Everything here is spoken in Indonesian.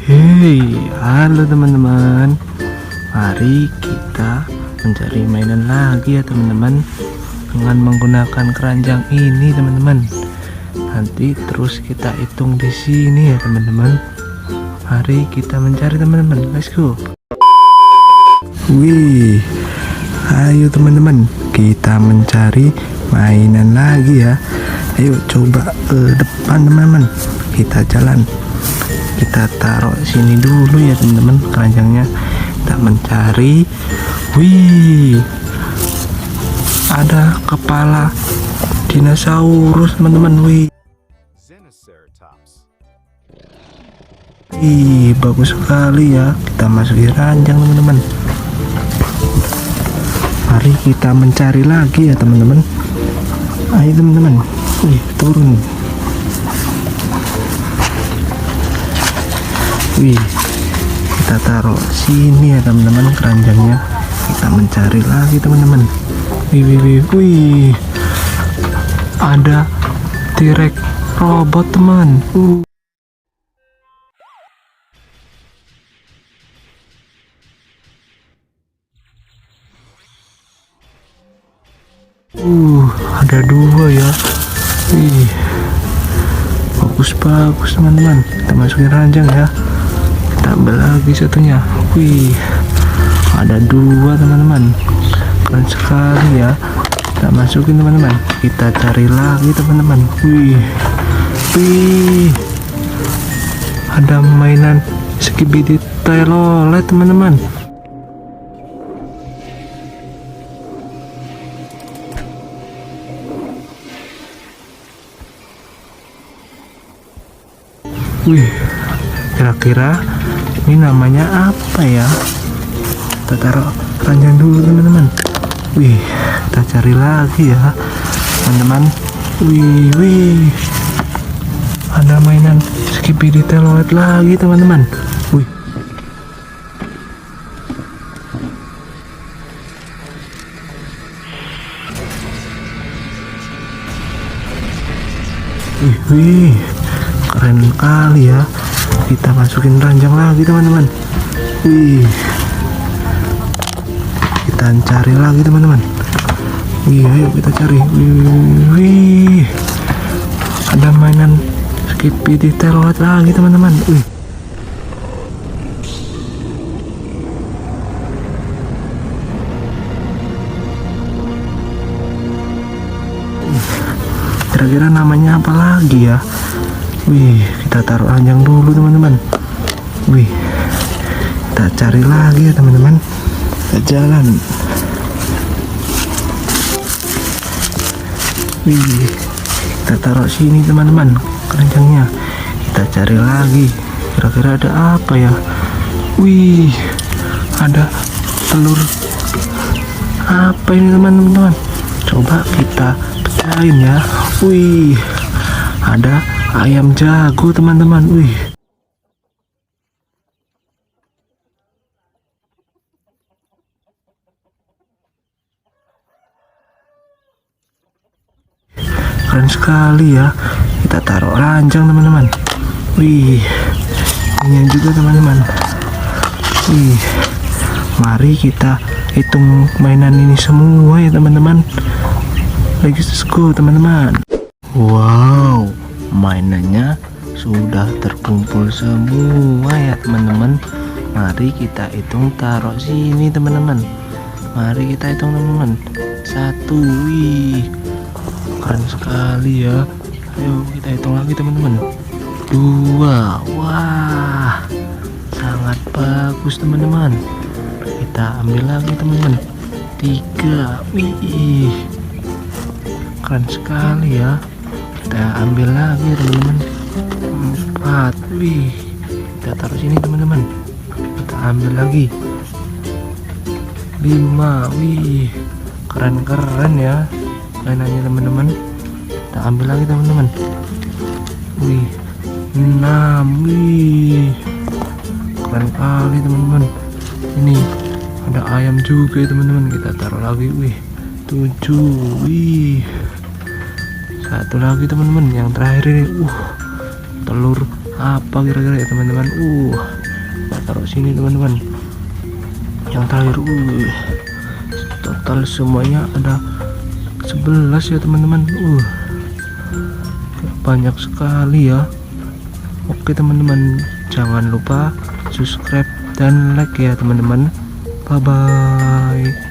Hei, halo teman-teman. Mari kita mencari mainan lagi ya teman-teman, dengan menggunakan keranjang ini teman-teman. Nanti terus kita hitung di sini ya teman-teman. Mari kita mencari teman-teman. Let's go. Wih, ayo teman-teman, kita mencari mainan lagi ya. Ayo coba ke depan teman-teman. Kita jalan. Kita taruh sini dulu ya teman-teman keranjangnya. Kita mencari. Wih, ada kepala dinosaurus teman-teman. Wih, bagus sekali ya. Kita masukin keranjang teman-teman. Mari kita mencari lagi ya teman-teman. Ayo teman-teman. Wih, turun. Wih, kita taruh sini ya teman-teman keranjangnya. Kita mencari lagi teman-teman. Wih, ada T-Rex robot teman. Ada dua ya. Wih, bagus teman-teman. Kita masukin keranjang ya. Tambah lagi satunya. Wih, ada dua teman-teman. Keren sekali ya. Kita masukin teman-teman. Kita cari lagi teman-teman. Wih, ada mainan Skibidi Toilet teman-teman. Wih, kira-kira ini namanya apa ya? Kita taruh keranjang dulu teman-teman. Wih, kita cari lagi ya teman-teman. Wih, ada mainan Skibidi Toilet lagi teman-teman. Wih, wih, keren kali ya. Kita masukin keranjang lagi teman-teman. Wih, kita cari lagi teman-teman. Wih, ayo kita cari. Wih, ada mainan Skibidi Toilet lagi teman-teman. Wih, kira-kira namanya apa lagi ya? Wih, kita taruh keranjang dulu teman-teman. Wih, kita cari lagi ya teman-teman. Kita jalan. Wih, kita taruh sini teman-teman keranjangnya. Kita cari lagi. Kira-kira ada apa ya? Wih, ada telur. Apa ini teman-teman? Coba kita pecahin ya. Wih, ada ayam jago teman-teman. Wih, keren sekali ya. Kita taruh keranjang teman-teman. Wih, ini juga teman-teman. Wih, mari kita hitung mainan ini semua ya teman-teman. Let's go teman-teman. Wow, mainannya sudah terkumpul semua ya teman-teman. Mari kita hitung, taruh sini teman-teman. Mari kita hitung teman-teman. Satu. Wih, keren sekali ya. Ayo kita hitung lagi teman-teman. Dua. Wah, sangat bagus teman-teman. Kita ambil lagi teman-teman. Tiga. Wih, keren sekali ya. Kita ambil lagi teman-teman. Empat. Wih, kita taruh sini teman-teman. Kita ambil lagi. Lima. Wih, keren-keren ya mainannya teman-teman. Kita ambil lagi teman-teman. Wih, enam. Wih, keren kali teman-teman. Ini ada ayam juga ya teman-teman. Kita taruh lagi. Wih, tujuh. Wih, satu lagi teman-teman, yang terakhir ini telur apa kira-kira ya teman-teman. Taruh sini teman-teman. Yang terakhir, total semuanya ada 11 ya teman-teman. Banyak sekali ya. Oke teman-teman, jangan lupa subscribe dan like ya teman-teman. Bye bye.